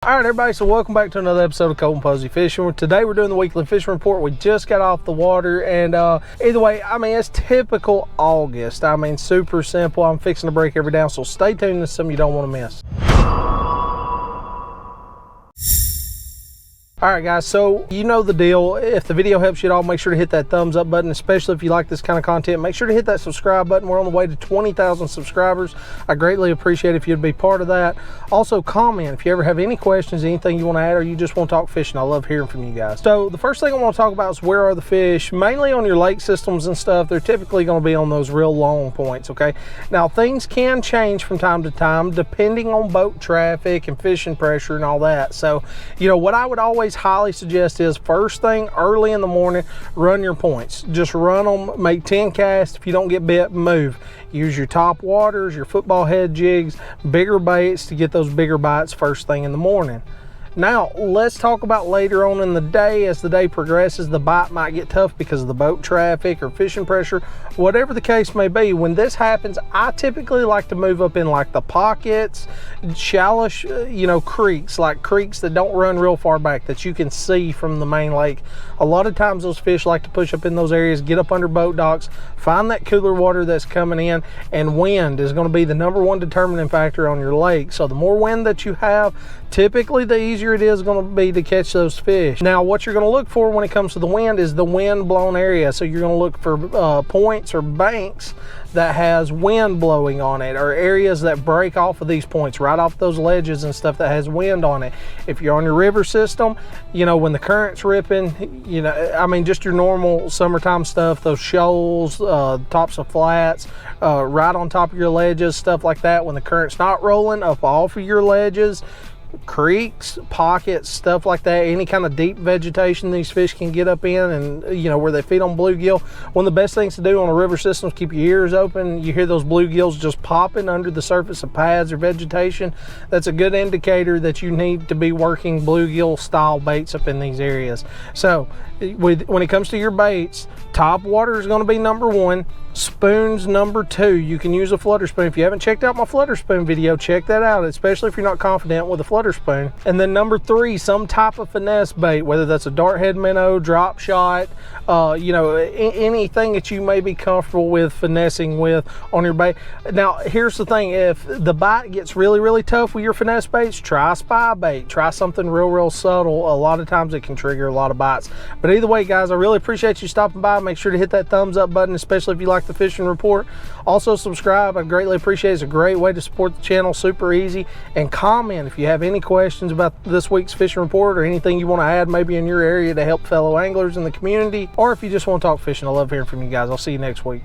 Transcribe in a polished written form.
All right, everybody, so welcome back to another episode of Colton Posey Fishing. Today we're doing the weekly fishing report. We just got off the water, and either way, I mean, it's typical August. I mean, super simple. I'm fixing to break every down, so stay tuned. This is something you don't want to miss. All right, guys, so you know the deal. If the video helps you at all, make sure to hit that thumbs up button, especially if you like this kind of content. Make sure to hit that subscribe button. We're on the way to 20,000 subscribers. I greatly appreciate it if you'd be part of that. Also, comment if you ever have any questions, anything you want to add, or you just want to talk fishing. I love hearing from you guys. So the first thing I want to talk about is where are the fish? Mainly on your lake systems and stuff. They're typically going to be on those real long points, okay? Now, things can change from time to time depending on boat traffic and fishing pressure and all that. So, you know, what I would always highly suggest is first thing early in the morning, run your points. Just run them, make 10 casts. If you don't get bit, move. Use your top waters, your football head jigs, bigger baits to get those bigger bites first thing in the morning. Now, let's talk about later on in the day. As the day progresses, the bite might get tough because of the boat traffic or fishing pressure, whatever the case may be. When this happens, I typically like to move up in like the pockets, shallow, you know, creeks, like creeks that don't run real far back that you can see from the main lake. A lot of times those fish like to push up in those areas, get up under boat docks, find that cooler water that's coming in, and wind is going to be the #1 determining factor on your lake. So the more wind that you have, typically the easier it is going to be to catch those fish. Now, what you're going to look for when it comes to the wind is the wind blown area. So you're going to look for points or banks that has wind blowing on it, or areas that break off of these points, right off those ledges and stuff that has wind on it. If you're on your river system, you know, when the current's ripping, you know, I mean, just your normal summertime stuff, those shoals, tops of flats, right on top of your ledges, stuff like that. When the current's not rolling up off of your ledges, creeks, pockets, stuff like that, any kind of deep vegetation these fish can get up in, and you know, where they feed on bluegill. One of the best things to do on a river system is keep your ears open. You hear those bluegills just popping under the surface of pads or vegetation. That's a good indicator that you need to be working bluegill style baits up in these areas. So when it comes to your baits, top water is going to be #1. Spoons #2. You can use a flutter spoon. If you haven't checked out my flutter spoon video, check that out, especially if you're not confident with a flutter spoon. And then #3, some type of finesse bait, whether that's a dart head minnow, drop shot, you know, anything that you may be comfortable with finessing with on your bait. Now, here's the thing. If the bite gets really tough with your finesse baits, try spy bait. Try something real subtle. A lot of times it can trigger a lot of bites. But either way, guys, I really appreciate you stopping by. Make sure to hit that thumbs up button, especially if you like the fishing report. Also, subscribe. I greatly appreciate it. It's a great way to support the channel, super easy. And comment if you have any questions about this week's fishing report, or anything you want to add maybe in your area to help fellow anglers in the community, or if you just want to talk fishing. I love hearing from you guys. I'll see you next week.